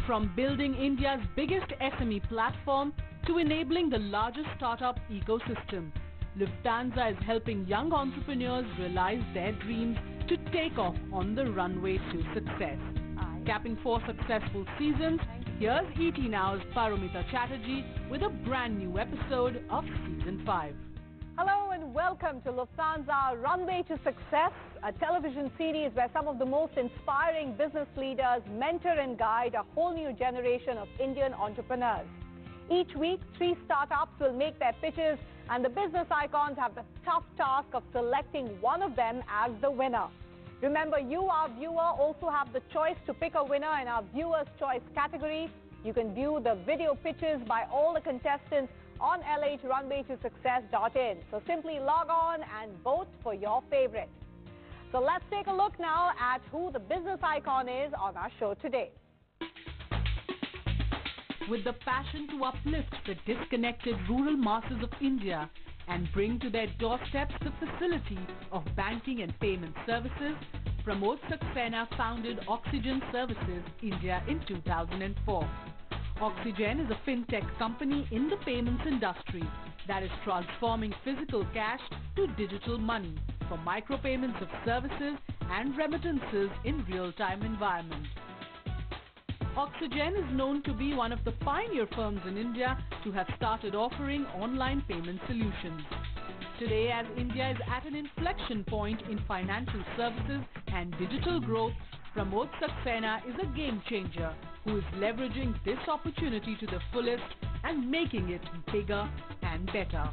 From building India's biggest SME platform to enabling the largest startup ecosystem, Lufthansa is helping young entrepreneurs realize their dreams to take off on the runway to success. Capping 4 successful seasons, here's ET Now's Pramod Chatterjee with a brand new episode of Season 5. Hello and welcome to Lufthansa Runway to Success, a television series where some of the most inspiring business leaders mentor and guide a whole new generation of Indian entrepreneurs. Each week, 3 startups will make their pitches and the business icons have the tough task of selecting one of them as the winner. Remember, you, our viewer, also have the choice to pick a winner in our Viewer's Choice category. You can view the video pitches by all the contestants on lhrunwaytosuccess.in. So simply log on and vote for your favorite. So let's take a look now at who the business icon is on our show today. With the passion to uplift the disconnected rural masses of India and bring to their doorsteps the facility of banking and payment services, Pramod Saxena founded Oxigen Services India in 2004. Oxigen is a fintech company in the payments industry that is transforming physical cash to digital money for micropayments of services and remittances in real-time environment. Oxigen is known to be one of the pioneer firms in India to have started offering online payment solutions. Today, as India is at an inflection point in financial services and digital growth, Pramod Saxena is a game changer who is leveraging this opportunity to the fullest and making it bigger and better.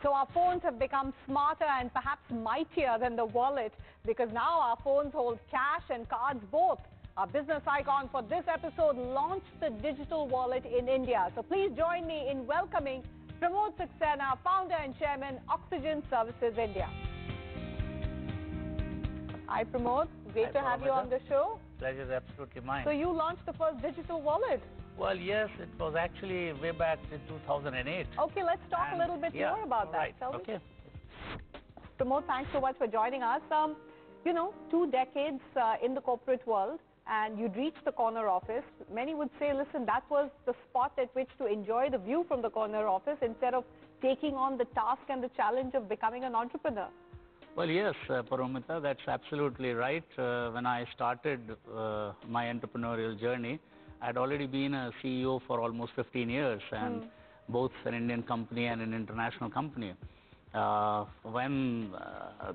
So our phones have become smarter and perhaps mightier than the wallet because now our phones hold cash and cards both. Our business icon for this episode launched the digital wallet in India. So please join me in welcoming Pramod Saxena, founder and chairman, Oxigen Services India. Hi Pramod, great to have you on the show. Pleasure is absolutely mine. So you launched the first digital wallet. Well, yes, it was actually way back in 2008. Okay, let's talk a little bit more about that. Right. Shall we? Okay. Pramod, thanks so much for joining us. 2 decades in the corporate world, and you'd reached the corner office. Many would say, listen, that was the spot at which to enjoy the view from the corner office instead of taking on the task and the challenge of becoming an entrepreneur. Well, yes, Paramita, that's absolutely right. When I started my entrepreneurial journey, I'd already been a CEO for almost 15 years, and both an Indian company and an international company. When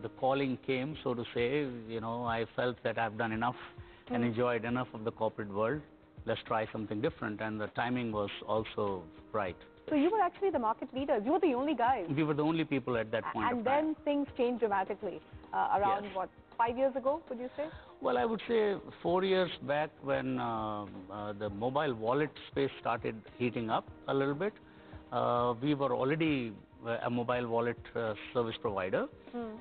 the calling came, so to say, I felt that I've done enough and enjoyed enough of the corporate world. Let's try something different, and the timing was also right. So you were actually the market leaders. You were the only guys. We were the only people at that point of time. And then things changed dramatically. Around, Yes. what, 5 years ago, would you say? Well, I would say 4 years back when the mobile wallet space started heating up a little bit. We were already a mobile wallet service provider,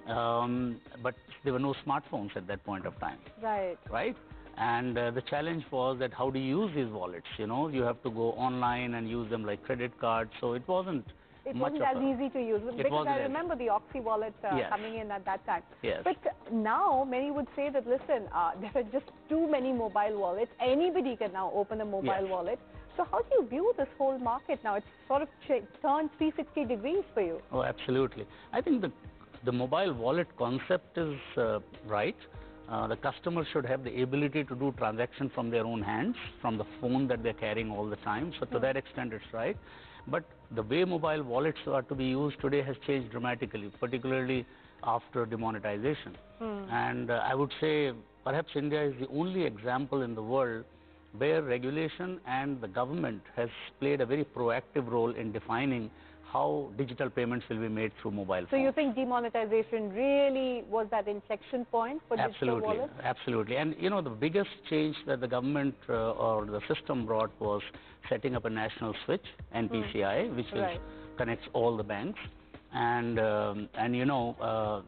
but there were no smartphones at that point of time. Right. Right? And the challenge was that how do you use these wallets? You have to go online and use them like credit cards. So it wasn't as easy to use because I remember the Oxy wallet coming in at that time. Yes. But now many would say that, listen, there are just too many mobile wallets. Anybody can now open a mobile wallet. So how do you view this whole market now? It's sort of turned 360 degrees for you. Oh, absolutely. I think the mobile wallet concept is right. The customer should have the ability to do transaction from their own hands, from the phone that they're carrying all the time. So to that extent, it's right. But the way mobile wallets are to be used today has changed dramatically, particularly after demonetization. And I would say perhaps India is the only example in the world where regulation and the government has played a very proactive role in defining how digital payments will be made through mobile phones. So you think demonetization really was that inflection point for digital wallets? Absolutely. And the biggest change that the government or the system brought was setting up a national switch, NPCI, which connects all the banks, and the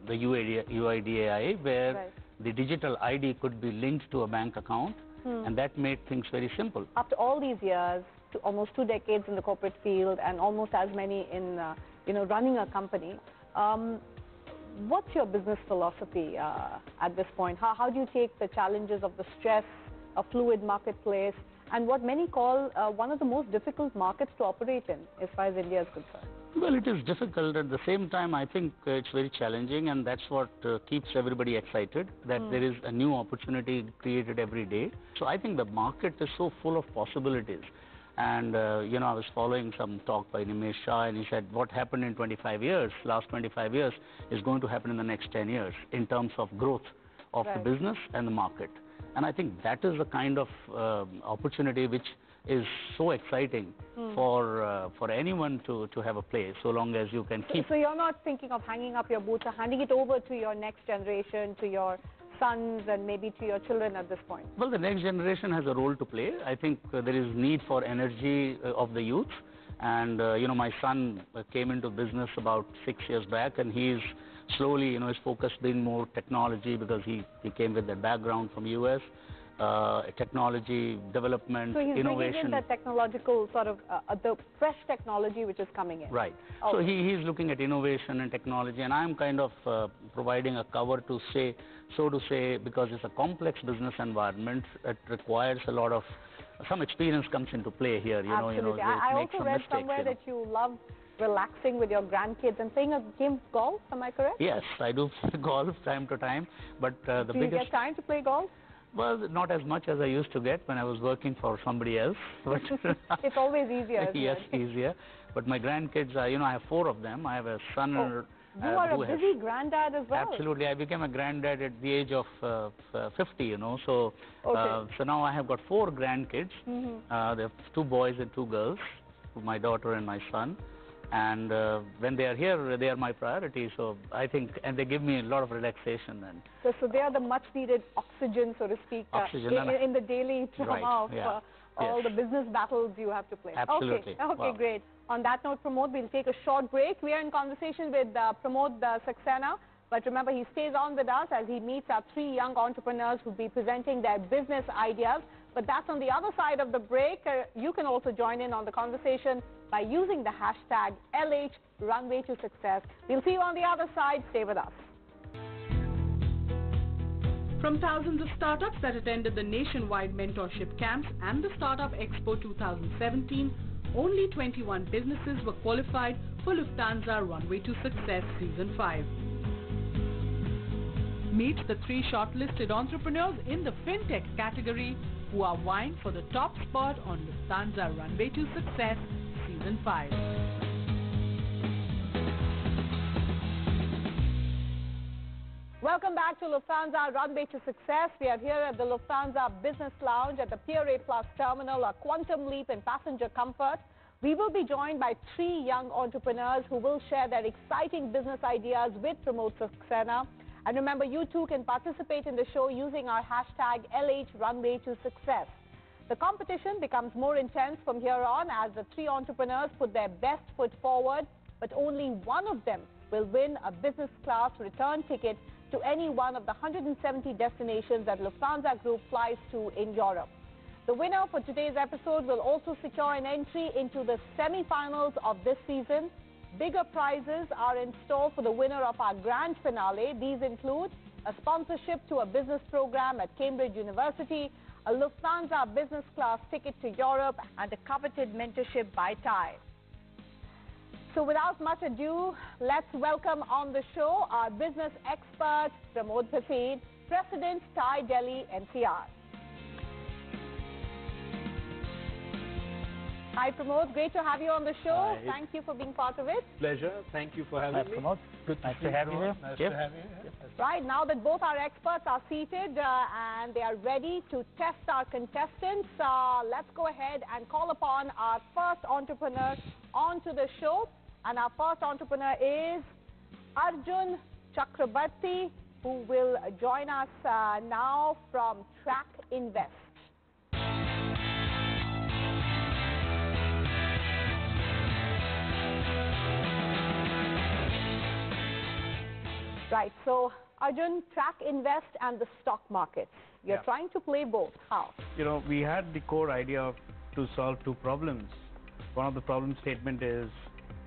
UIDAI, where the digital ID could be linked to a bank account, and that made things very simple. After all these years, almost 2 decades in the corporate field and almost as many in running a company, What's your business philosophy at this point? How do you take the challenges of the stress, a fluid marketplace, and what many call one of the most difficult markets to operate in as far as India is concerned? Well, it is difficult. At the same time, I think it's very challenging, and that's what keeps everybody excited, that there is a new opportunity created every day. So I think the market is so full of possibilities. And, you know, I was following some talk by Nimesh Shah, and he said what happened in 25 years, last 25 years, is going to happen in the next 10 years in terms of growth of the business and the market. And I think that is the kind of opportunity which is so exciting for anyone to have a play, so long as you can keep... So you're not thinking of hanging up your boots or handing it over to your next generation, to your sons and maybe to your children at this point? Well, the next generation has a role to play. I think there is need for energy of the youth. And, you know, my son came into business about 6 years back, and he's slowly, you know, his focus being more technology because he came with that background from US, technology, development, so he's innovation. bringing in the technological sort of, the fresh technology which is coming in. Right. Okay. So he's looking at innovation and technology, and I'm kind of providing a cover to say, so to say, because it's a complex business environment, it requires a lot of, some experience comes into play here, you know. Absolutely. I also read somewhere that you love relaxing with your grandkids and playing a game of golf, am I correct? Yes, I do play golf time to time, but the do you get time to play golf? Well, not as much as I used to get when I was working for somebody else. But it's always easier, isn't yes, it? easier. But my grandkids, you know, I have 4 of them. I have a son. You are a busy granddad as well. Absolutely. I became a granddad at the age of 50, you know. So, so now I have got 4 grandkids. There are 2 boys and 2 girls, my daughter and my son. And when they are here, they are my priority. So I think, and they give me a lot of relaxation. And so they are the much needed oxygen, so to speak, in the daily drama of all the business battles you have to play. Absolutely. Okay, great. On that note, Pramod, we'll take a short break. We are in conversation with Pramod Saxena. But remember, he stays on with us as he meets our 3 young entrepreneurs who will be presenting their business ideas. But that's on the other side of the break. You can also join in on the conversation by using the hashtag LH Runway to Success. We'll see you on the other side. Stay with us. From thousands of startups that attended the nationwide mentorship camps and the Startup Expo 2017, only 21 businesses were qualified for Lufthansa Runway to Success Season 5. Meet the 3 shortlisted entrepreneurs in the FinTech category who are vying for the top spot on Lufthansa Runway to Success Season 5. Welcome back to Lufthansa Runway to Success. We are here at the Lufthansa Business Lounge at the Pier A Plus Terminal, a quantum leap in passenger comfort. We will be joined by 3 young entrepreneurs who will share their exciting business ideas with Pramod Saxena. And remember, you too can participate in the show using our hashtag LH Runway to Success. The competition becomes more intense from here on as the 3 entrepreneurs put their best foot forward, but only one of them will win a business class return ticket to any one of the 170 destinations that Lufthansa Group flies to in Europe. The winner for today's episode will also secure an entry into the semi-finals of this season. Bigger prizes are in store for the winner of our grand finale. These include a sponsorship to a business program at Cambridge University, a Lufthansa business class ticket to Europe, and a coveted mentorship by Thai. So without much ado, let's welcome on the show our business expert, Pramod Saxena, President, Thai Delhi NCR. Hi Pramod, great to have you on the show. Hi. Thank you for being part of it. Pleasure. Thank you for having me. Pramod. Good Nice to have you here. Nice to have you here. Right, now that both our experts are seated and they are ready to test our contestants, let's go ahead and call upon our first entrepreneur onto the show. And our first entrepreneur is Arjun Chakrabarti, who will join us now from Track Invest. Right, so Arjun, Track Invest and the stock markets. You're trying to play both. How? You know, we had the core idea to solve 2 problems. One of the problem statement is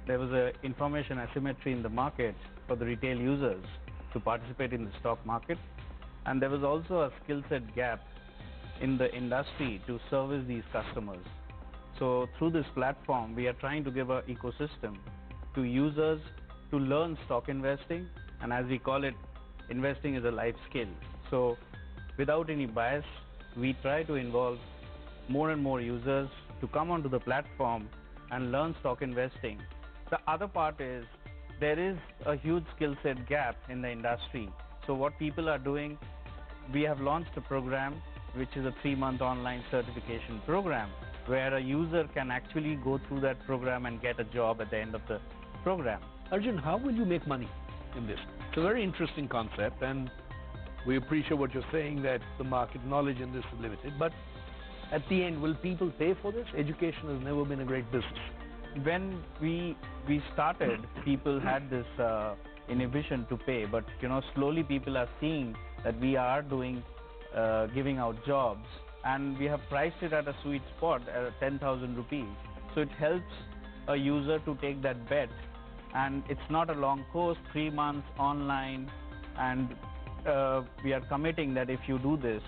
there was a information asymmetry in the market for the retail users to participate in the stock market. And there was also a skill set gap in the industry to service these customers. So through this platform, we are trying to give an ecosystem to users to learn stock investing, and as we call it, investing is a life skill. So without any bias, we try to involve more and more users to come onto the platform and learn stock investing. The other part is there is a huge skill set gap in the industry. So what people are doing, we have launched a program which is a 3-month online certification program where a user can actually go through that program and get a job at the end of the program. Arjun, how will you make money in this? It's a very interesting concept, and we appreciate what you're saying, that the market knowledge in this is limited, but at the end, will people pay for this? Education has never been a great business. When we started, people had this inhibition to pay, but slowly people are seeing that we are doing giving out jobs, and we have priced it at a sweet spot at 10,000 rupees. So it helps a user to take that bet, and it's not a long course, 3 months online, and we are committing that if you do this,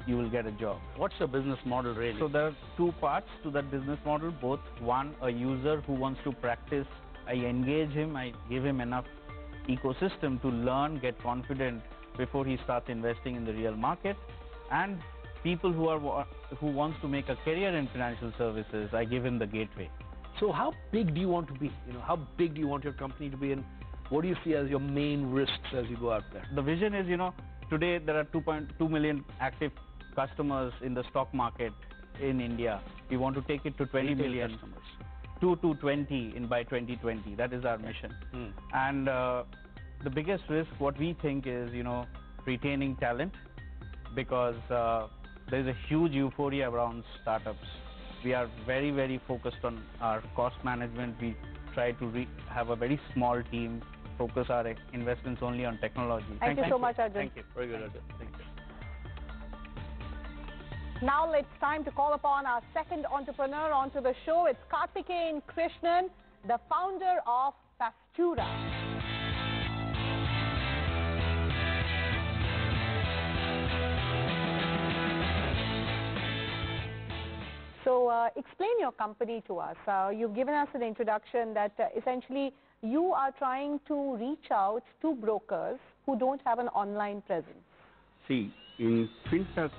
you will get a job. What's your business model really? So there are 2 parts to that business model, both. One, a user who wants to practice, I engage him, I give him enough ecosystem to learn, get confident before he starts investing in the real market. And people who wants to make a career in financial services, I give him the gateway. So how big do you want to be? How big do you want your company to be, and what do you see as your main risks as you go out there? The vision is, today there are 2.2 million active customers in the stock market in India. We want to take it to 20 million customers. 2 to 20 by 2020. That is our mission. And the biggest risk, what we think is, retaining talent, because there is a huge euphoria around startups. We are very, very focused on our cost management. We try to have a very small team, focus our investments only on technology. Thank you so much, Arjun. Thank you. Very good, Arjun. Thank you. Now it's time to call upon our second entrepreneur onto the show. It's Karthikeyan Krishnan, the founder of Pastura. So explain your company to us. You've given us an introduction that essentially you are trying to reach out to brokers who don't have an online presence. See, in fintech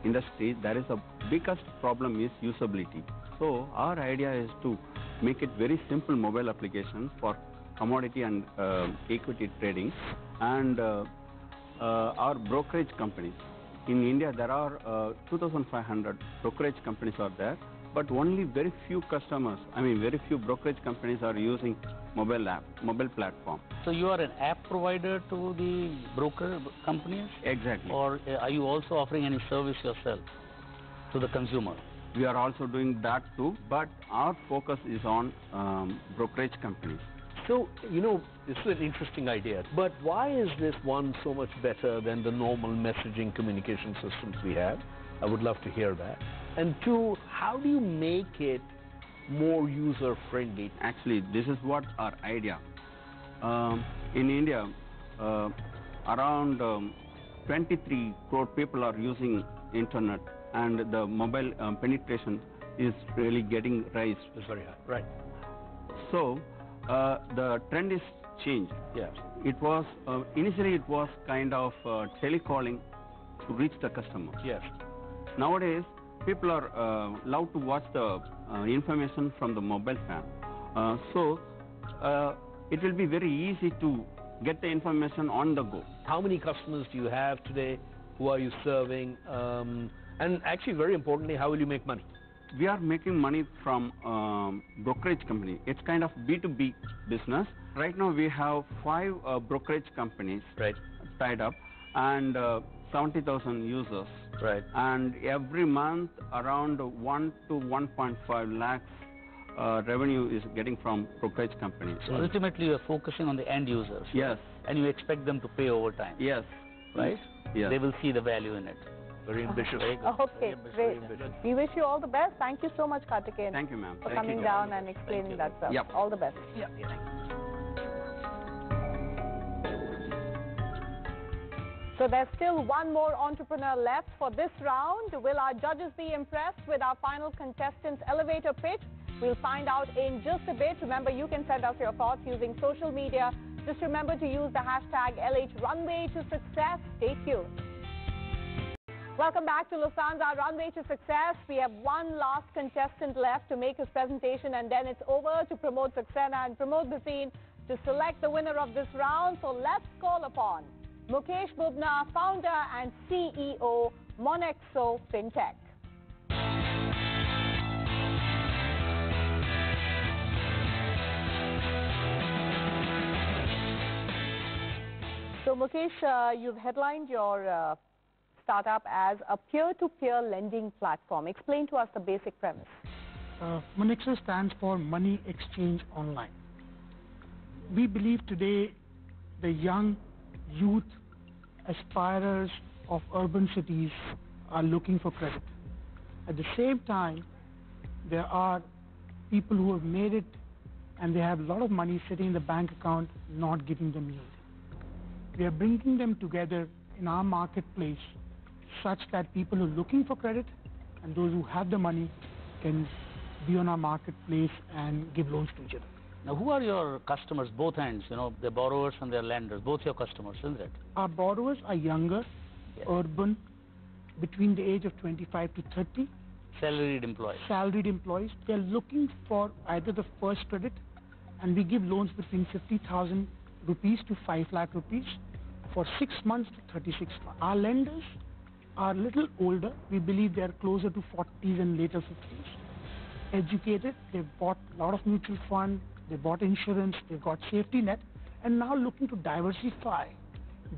industry, there is a biggest problem is usability. So our idea is to make it very simple mobile application for commodity and equity trading, and our brokerage companies. In India, there are 2,500 brokerage companies are there, but only very few customers, very few brokerage companies are using mobile platform. So you are an app provider to the broker companies? Exactly. Or are you also offering any service yourself to the consumer? We are also doing that too, but our focus is on brokerage companies. So, this is an interesting idea, but why is this one so much better than the normal messaging communication systems we have? I would love to hear that. And 2, how do you make it more user-friendly? Actually, this is what our idea. In India, around 23 crore people are using internet, and the mobile penetration is really getting rise. It's very high. Right. So the trend is changed. Yes. It was initially it was kind of telecalling to reach the customer. Yes. Nowadays, people are allowed to watch the information from the mobile phone. So it will be very easy to get the information on the go. How many customers do you have today? Who are you serving? And actually, very importantly, how will you make money? We are making money from brokerage company. It's kind of B2B business. Right now, we have 5 brokerage companies tied up, and 70,000 users. Right. And every month, around 1 to 1.5 lakhs revenue is getting from brokerage companies. So ultimately, you are focusing on the end users. Yes. And you expect them to pay over time. Yes. Right? Yes. They will see the value in it. Very ambitious. Okay, great. We wish you all the best. Thank you so much, Karthikeyan. Thank you, ma'am. For coming down and explaining that stuff. Yep. All the best. Yeah. So there's still one more entrepreneur left for this round. Will our judges be impressed with our final contestant's elevator pitch? We'll find out in just a bit. Remember, you can send us your thoughts using social media. Just remember to use the hashtag LH Runway to Success. Stay tuned. Welcome back to Lufthansa Runway to Success. We have one last contestant left to make his presentation, and then it's over to Pramod Saxena and Pramod Saxena to select the winner of this round. So let's call upon Mukesh Bubna, founder and CEO, Monexo FinTech. So Mukesh, you've headlined your startup as a peer-to-peer lending platform. Explain to us the basic premise. Monexo stands for Money Exchange Online. We believe today the young youth aspirers of urban cities are looking for credit. At the same time, there are people who have made it and they have a lot of money sitting in the bank account not giving them yield. We are bringing them together in our marketplace such that people who are looking for credit and those who have the money can be on our marketplace and give loans to each other. Now, who are your customers, both ends, the borrowers and their lenders, both your customers, isn't it? Our borrowers are younger, urban, between the age of 25 to 30. Salaried employees. Salaried employees. They're looking for either the first credit, and we give loans between 50,000 rupees to 5 lakh rupees for 6 months to 36 months. Our lenders are a little older. We believe they're closer to 40s and later 50s. Educated, they've bought a lot of mutual fund, they bought insurance, they've got safety net, and now looking to diversify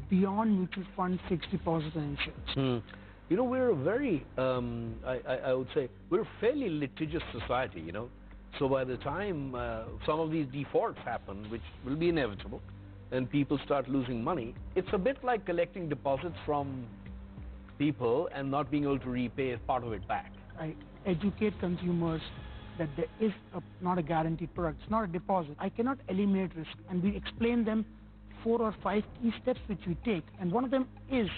beyond mutual fund, fixed deposit and insurance. We're a very, I would say, we're a fairly litigious society, So by the time some of these defaults happen, which will be inevitable, and people start losing money, it's a bit like collecting deposits from people and not being able to repay part of it back. I educate consumers that there is not a guaranteed product. It's not a deposit. I cannot eliminate risk, and we explain them 4 or 5 key steps which we take, and one of them is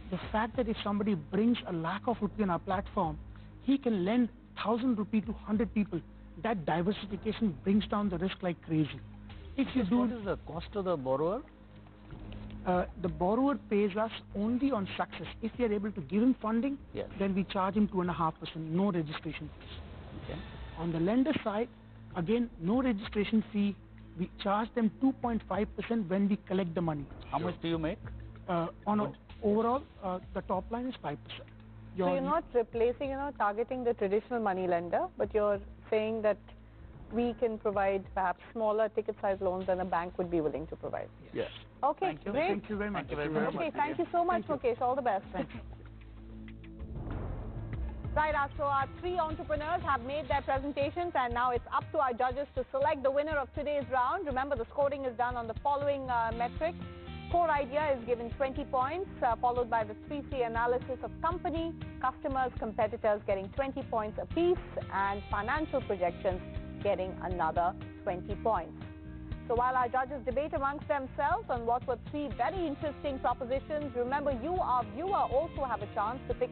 the fact that if somebody brings a lakh of rupee on our platform, he can lend 1,000 rupee to 100 people. That diversification brings down the risk like crazy. If you do, what is the cost of the borrower? The borrower pays us only on success. If we are able to give him funding, then we charge him 2.5%, no registration fees. Okay. On the lender side, again, no registration fee. We charge them 2.5% when we collect the money. How much do you make? Overall, the top line is 5%. So you're not replacing, targeting the traditional money lender, but you're saying that we can provide perhaps smaller ticket size loans than a bank would be willing to provide. Yes. Okay, Thank you. great. Thank you very much. Thank you very much. Okay, thank you so much, Mukesh. All the best. Thank you. Right, so our 3 entrepreneurs have made their presentations, and now it's up to our judges to select the winner of today's round. Remember, the scoring is done on the following metrics. Core idea is given 20 points, followed by the 3C analysis of company, customers, competitors getting 20 points apiece, and financial projections getting another 20 points. So while our judges debate amongst themselves on what were 3 very interesting propositions, remember you, our viewer, also have a chance to pick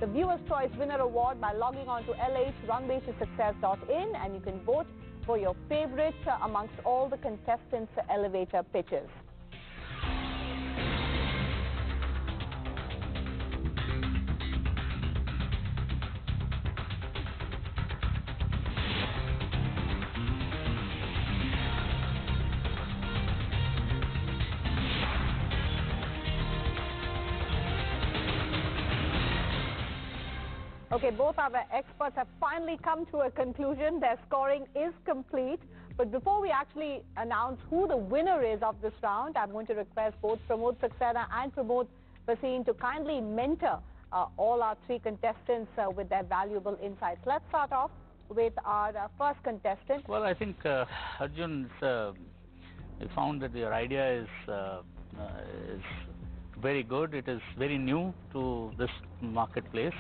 the Viewer's Choice Winner Award by logging on to lhrunwaytosuccess.in, and you can vote for your favorite amongst all the contestants' elevator pitches. Okay, both our experts have finally come to a conclusion. Their scoring is complete. But before we actually announce who the winner is of this round, I'm going to request both Pramod Saxena and Pramod Saxena to kindly mentor all our 3 contestants with their valuable insights. Let's start off with our first contestant. Well, I think, Arjun, we found that your idea is very good. It is very new to this marketplace.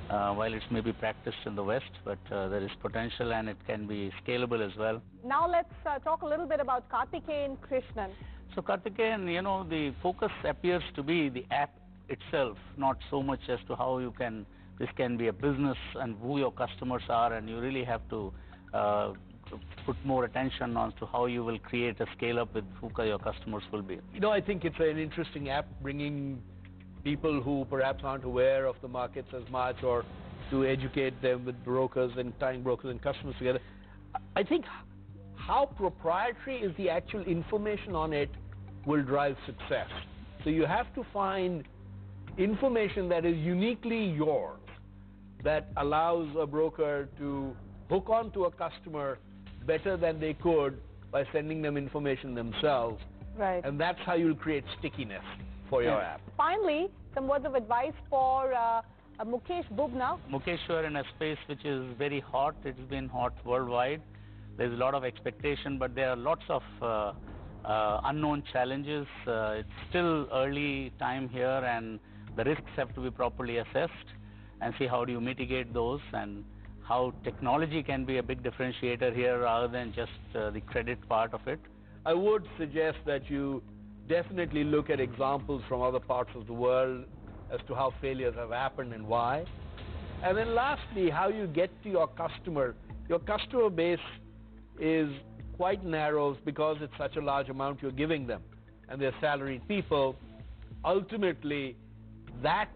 While it's maybe practiced in the West, but there is potential and it can be scalable as well. Now let's talk a little bit about Karthikeyan Krishnan. So Karthikeyan, you know, the focus appears to be the app itself, not so much as to how you can, this can be a business and who your customers are, and you really have to put more attention on to how you will create a scale up with who your customers will be. You know, I think it's an interesting app, bringing people who perhaps aren't aware of the markets as much, or to educate them with brokers and tying brokers and customers together. I think how proprietary is the actual information on it will drive success. So you have to find information that is uniquely yours, that allows a broker to hook on to a customer better than they could by sending them information themselves. Right. And that's how you'll create stickiness for your app. Finally, some words of advice for Mukesh Bubna. Mukesh, you are in a space which is very hot. It's been hot worldwide. There's a lot of expectation, but there are lots of unknown challenges. It's still early time here, and the risks have to be properly assessed and see how do you mitigate those, and how technology can be a big differentiator here rather than just the credit part of it. I would suggest that you definitely look at examples from other parts of the world as to how failures have happened and why. And then lastly, how you get to your customer. Your customer base is quite narrow because it's such a large amount you're giving them, and they're salaried people. Ultimately, that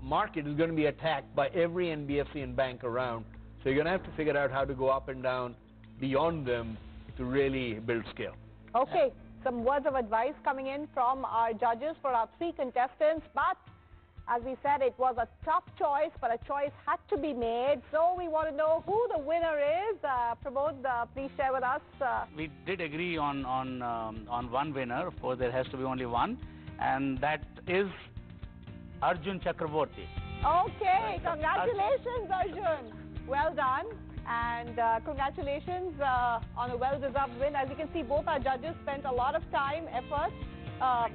market is going to be attacked by every NBFC and bank around. So you're going to have to figure out how to go up and down beyond them to really build scale. Okay, some words of advice coming in from our judges for our 3 contestants. But as we said, it was a tough choice, but a choice had to be made. So we want to know who the winner is. Pramod, please share with us. We did agree on one winner. Of course, there has to be only one, and that is Arjun Chakraborty. Okay, congratulations, Arjun. Well done, and congratulations on a well-deserved win. As you can see, both our judges spent a lot of time, effort on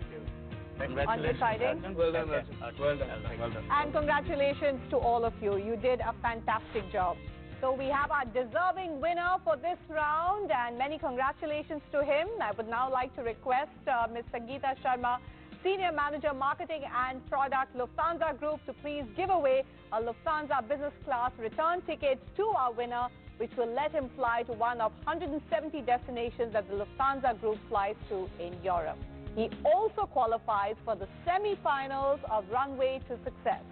deciding. Well done, Arjun. Well done. Well done. And congratulations to all of you. You did a fantastic job. So we have our deserving winner for this round, and many congratulations to him. I would now like to request Ms. Sangeeta Sharma, Senior Manager Marketing and Product, Lufthansa Group, to please give away a Lufthansa business class return ticket to our winner, which will let him fly to one of 170 destinations that the Lufthansa Group flies to in Europe. He also qualifies for the semi-finals of Runway to Success.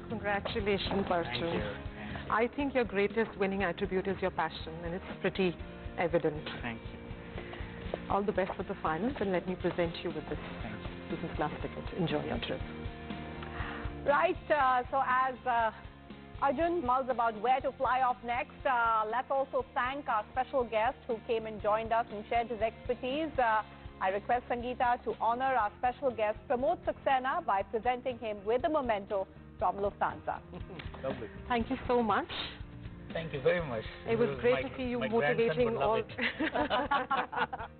Congratulations, Arjun. Thank you. I think your greatest winning attribute is your passion, and it's pretty evident. Thank you. All the best for the finals, and let me present you with this business class ticket. Enjoy your trip. Right, so as Arjun mulls about where to fly off next, let's also thank our special guest who came and joined us and shared his expertise. I request Sangeeta to honor our special guest, Pramod Saxena, by presenting him with a memento from Lufthansa. Lovely. Thank you so much. Thank you very much. It was great to see you motivating all.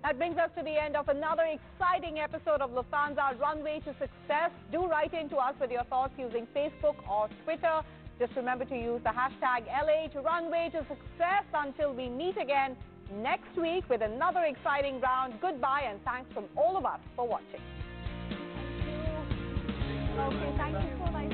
That brings us to the end of another exciting episode of Lufthansa Runway to Success. Do write in to us with your thoughts using Facebook or Twitter. Just remember to use the hashtag LA to Runway to Success. Until we meet again next week with another exciting round. Goodbye, and thanks from all of us for watching. Thank you. Okay, thank you so much.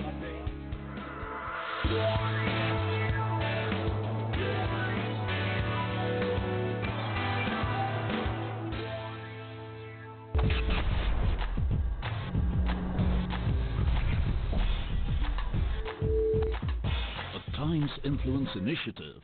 Times Influence Initiative.